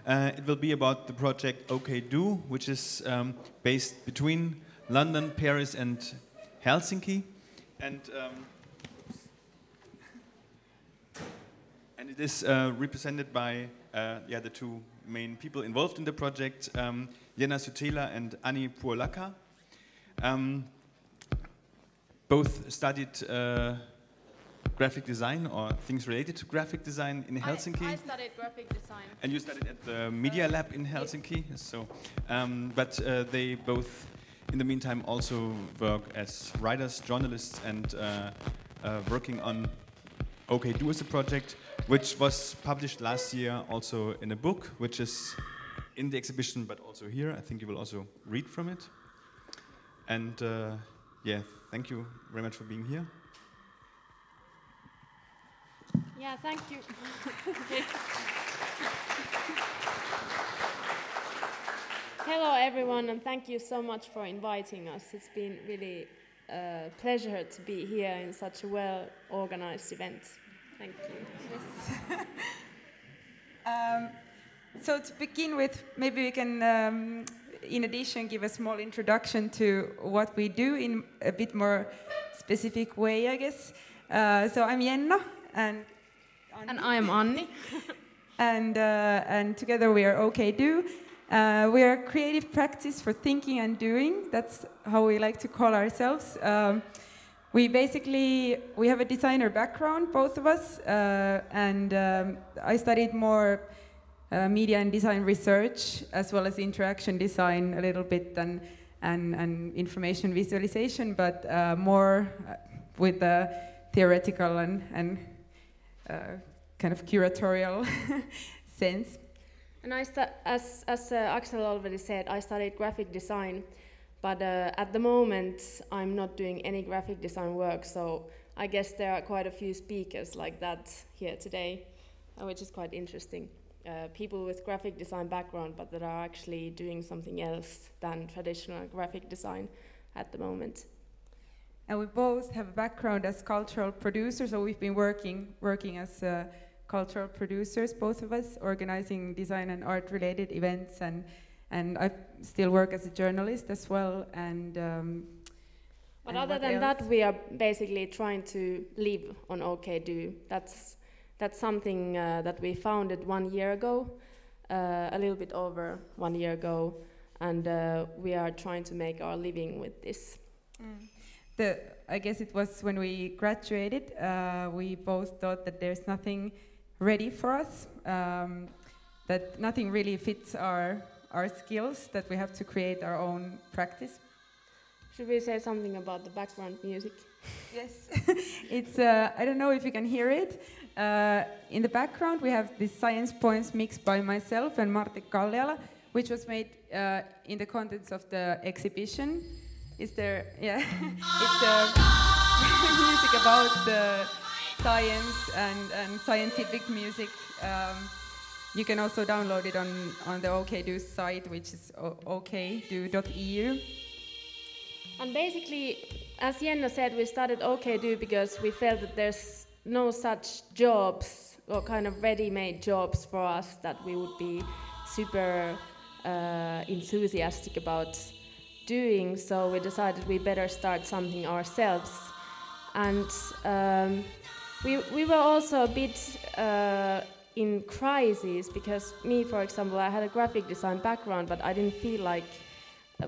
It will be about the project OkDo, which is based between London, Paris and Helsinki. And it is represented by the two main people involved in the project, Jenna Sutela and Anni Puolakka. Both studied graphic design or things related to graphic design in Helsinki. I studied graphic design. And you studied at the Media Lab in Helsinki. So, but they both, in the meantime, also work as writers, journalists, and working on OkDo as a project, which was published last year also in a book, which is in the exhibition, but also here. I think you will also read from it. And yeah, thank you very much for being here. Yeah, thank you. Hello everyone, and thank you so much for inviting us. It's been really a pleasure to be here in such a well-organized event. Thank you. Yes. So to begin with, maybe we can, in addition, give a small introduction to what we do in a bit more specific way, I guess. So I'm Jenna, and I'm Anni. and together we are OkDo. We are a creative practice for thinking and doing. That's how we like to call ourselves. We have a designer background, both of us, and I studied more media and design research, as well as interaction design a little bit, and information visualization, but more with the theoretical and kind of curatorial sense. And as Axel already said, I studied graphic design, but at the moment I'm not doing any graphic design work, so I guess there are quite a few speakers like that here today, which is quite interesting. People with graphic design background, but that are actually doing something else than traditional graphic design at the moment. And we both have a background as cultural producers, so we've been working as cultural producers, both of us, organizing design and art-related events, and I still work as a journalist as well. But other than that, we are basically trying to live on OkDo. That's something that we founded 1 year ago, a little bit over 1 year ago, and we are trying to make our living with this. I guess it was when we graduated, we both thought that there's nothing ready for us, that nothing really fits our skills, that we have to create our own practice. Should we say something about the background music? Yes, it's, I don't know if you can hear it. In the background we have this Science Points mixed by myself and Martti Kalliala, which was made in the contents of the exhibition. Is there, yeah, it's music about the science and scientific music. You can also download it on the OkDo site, which is okdo.eu. And basically, as Jenna said, we started OkDo because we felt that there's no such jobs or kind of ready-made jobs for us that we would be super enthusiastic about doing, so we decided we better start something ourselves. And we were also a bit in crisis, because me, for example, I had a graphic design background, but I didn't feel like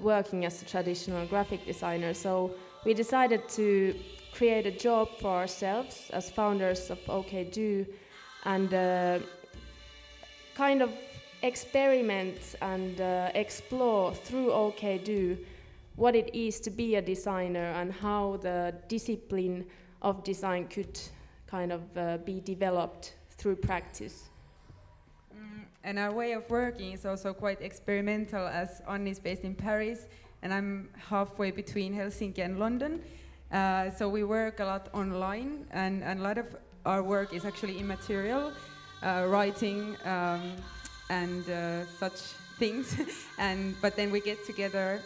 working as a traditional graphic designer, so we decided to create a job for ourselves as founders of OkDo, and kind of experiment and explore through OkDo what it is to be a designer and how the discipline of design could kind of be developed through practice. And our way of working is also quite experimental, as Anni is based in Paris and I'm halfway between Helsinki and London. So we work a lot online, and a lot of our work is actually immaterial, writing and such things. But then we get together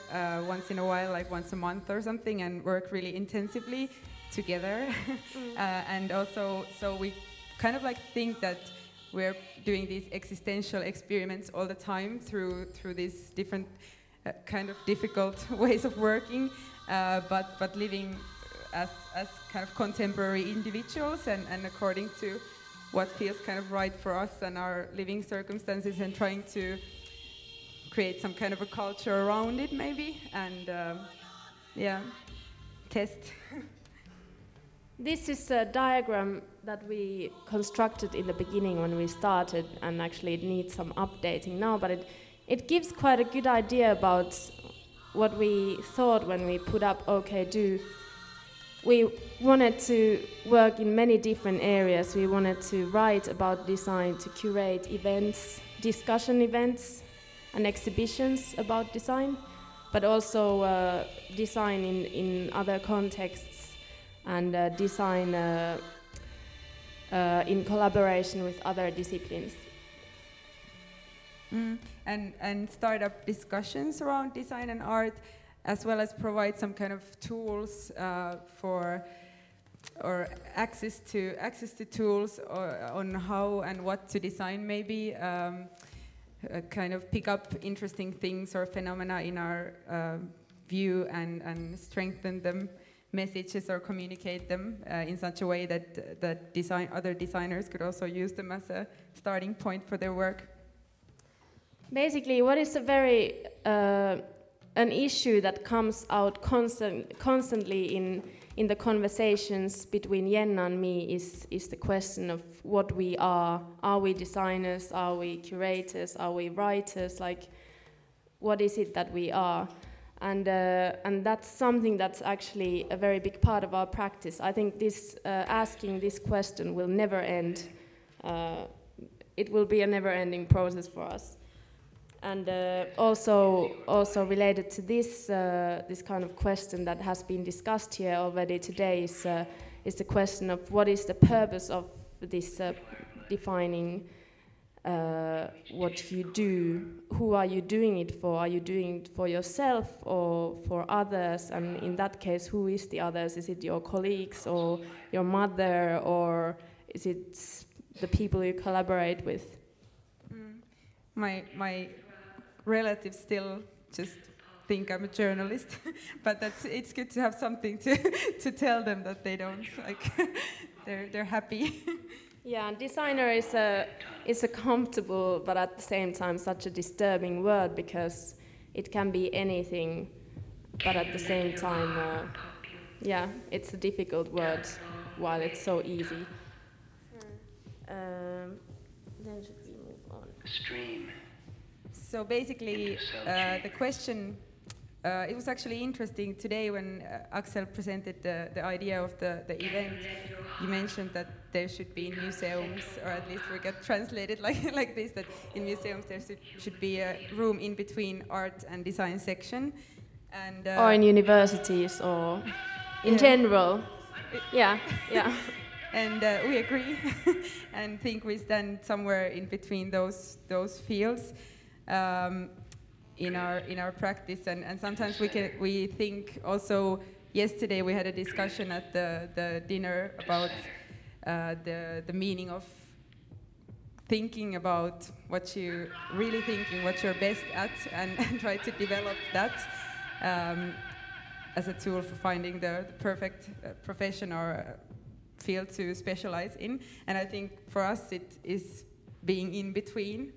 once in a while, like once a month or something, and work really intensively together. And also, so we kind of like think that we're doing these existential experiments all the time through these different kind of difficult ways of working, but living as kind of contemporary individuals and according to what feels kind of right for us and our living circumstances, and trying to create some kind of a culture around it maybe, and yeah, test. This is a diagram that we constructed in the beginning when we started, and actually it needs some updating now, but it gives quite a good idea about what we thought when we put up OkDo. We wanted to work in many different areas. We wanted to write about design, to curate events, discussion events and exhibitions about design, but also design in other contexts, and design in collaboration with other disciplines. And start up discussions around design and art, as well as provide some kind of tools or access to tools on how and what to design, maybe kind of pick up interesting things or phenomena in our view and strengthen them messages or communicate them in such a way that other designers could also use them as a starting point for their work. Basically, what is a very an issue that comes out constantly in the conversations between Jenna and me is the question of what we are. Are we designers? Are we curators? Are we writers? Like, what is it that we are? And that's something that's actually a very big part of our practice. I think this asking this question will never end. It will be a never-ending process for us. And also related to this this kind of question that has been discussed here already today is the question of what is the purpose of this defining what you do. Who are you doing it for? Are you doing it for yourself or for others? And in that case, who is the others? Is it your colleagues or your mother, or is it the people you collaborate with? My relatives still just think I'm a journalist, but it's good to have something to tell them that they don't like. They're happy. Yeah, designer is a comfortable but at the same time such a disturbing word, because it can be anything, but at the same time, yeah, it's a difficult word while it's so easy. Then should we move on? Stream. So basically, the question, it was actually interesting today when Axel presented the idea of the event. You mentioned that there should be in museums, or at least we got translated like this, that in museums there should be a room in between art and design section. And, or in universities, or in general. Yeah. And we agree, and think we stand somewhere in between those fields. In our practice, and sometimes we think also. Yesterday we had a discussion at the dinner about the meaning of thinking about what you really thinking, what you're best at, and try to develop that as a tool for finding the perfect profession or field to specialize in. And I think for us it is being in between.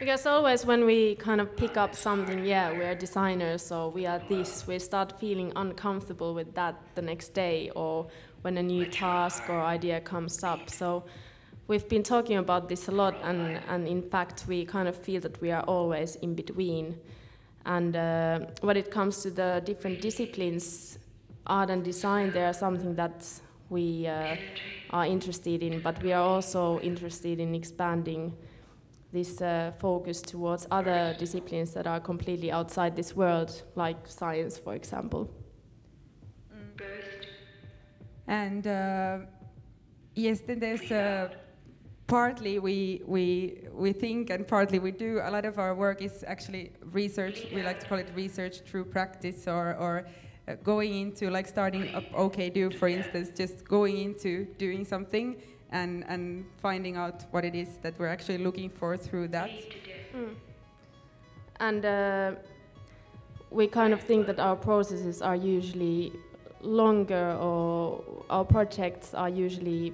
Because always when we kind of pick up something, yeah, we are designers, or we are this, we start feeling uncomfortable with that the next day, or when a new task or idea comes up. So we've been talking about this a lot, and in fact we kind of feel that we are always in between. And when it comes to the different disciplines, art and design, they are something that we are interested in, but we are also interested in expanding this focus towards other disciplines that are completely outside this world, like science, for example. And yes, then there's partly we think, and partly we do. A lot of our work is actually research. We like to call it research through practice, or going into, like starting up OkDo, for instance, just going into doing something and finding out what it is that we're actually looking for through that. And we kind of think that our processes are usually longer, or our projects are usually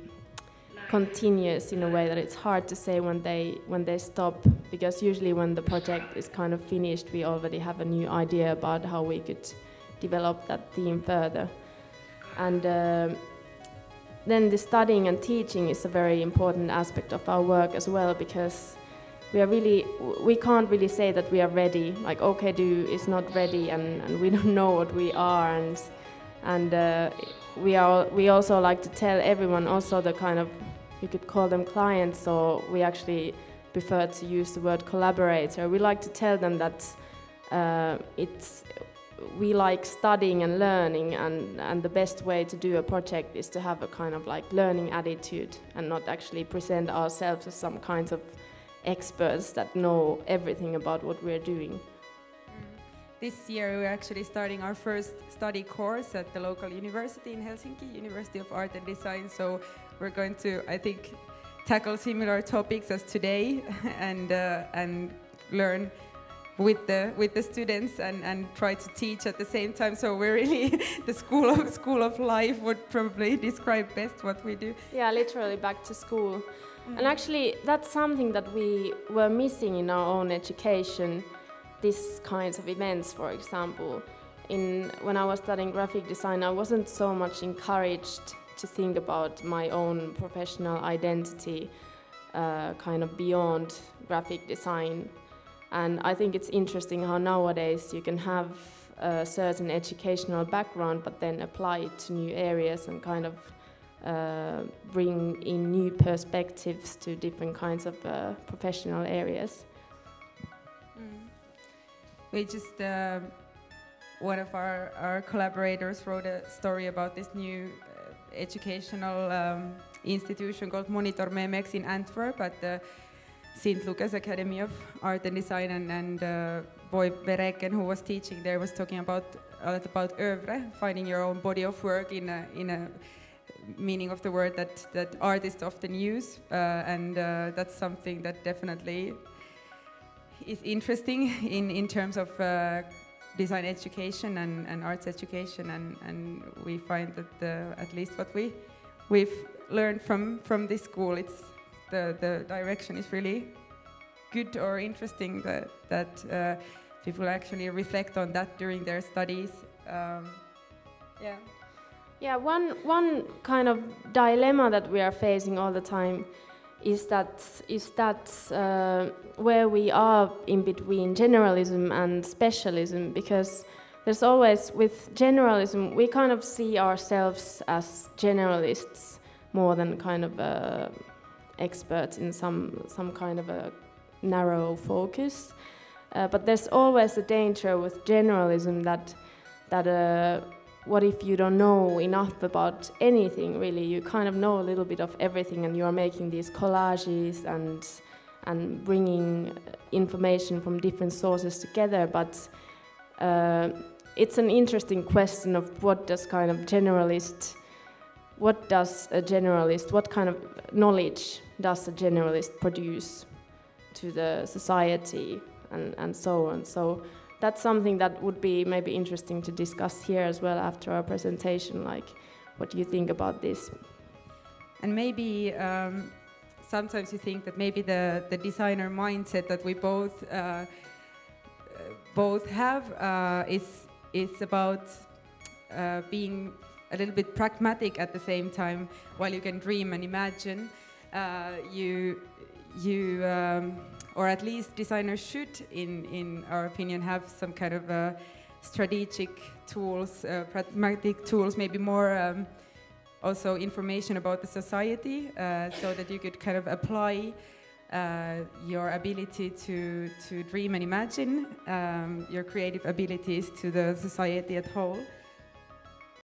continuous in a way that it's hard to say when they stop, because usually when the project is kind of finished, we already have a new idea about how we could develop that theme further. And then the studying and teaching is a very important aspect of our work as well, because we can't really say that we are ready, like OkDo is not ready, and we don't know what we are, and we also like to tell everyone, also the kind of, you could call them clients, so we actually prefer to use the word collaborator. We like to tell them that we like studying and learning, and the best way to do a project is to have a kind of like learning attitude and not actually present ourselves as some kinds of experts that know everything about what we're doing. This year we're actually starting our first study course at the local university in Helsinki, University of Art and Design, so we're going to, I think, tackle similar topics as today and learn with the students and try to teach at the same time. So we're really the school of life would probably describe best what we do. Yeah, literally back to school. And actually that's something that we were missing in our own education, these kinds of events, for example. When I was studying graphic design, I wasn't so much encouraged to think about my own professional identity kind of beyond graphic design. And I think it's interesting how nowadays you can have a certain educational background but then apply it to new areas and kind of bring in new perspectives to different kinds of professional areas. We just, one of our collaborators wrote a story about this new educational institution called Monitor Memex in Antwerp at the St. Lucas Academy of Art and Design, and Boy Vereken, who was teaching there, was talking a lot about œuvre, finding your own body of work in a meaning of the word that artists often use, and that's something that definitely is interesting in terms of design education and arts education, and we find that at least what we've learned from this school, it's the direction is really good or interesting, that people actually reflect on that during their studies. Yeah, one kind of dilemma that we are facing all the time is that where we are in between generalism and specialism, because there's always, with generalism, we kind of see ourselves as generalists more than kind of experts in some kind of a narrow focus. But there's always a danger with generalism that what if you don't know enough about anything, really? You kind of know a little bit of everything, and you are making these collages and bringing information from different sources together. But it's an interesting question of what kind of knowledge does a generalist produce to the society, and so on. So that's something that would be maybe interesting to discuss here as well after our presentation, like what do you think about this? And maybe sometimes you think that maybe the designer mindset that we both have is about being a little bit pragmatic at the same time. While you can dream and imagine, or at least designers should, in our opinion, have some kind of strategic tools, pragmatic tools, maybe more also information about the society, so that you could kind of apply your ability to dream and imagine, your creative abilities to the society at whole.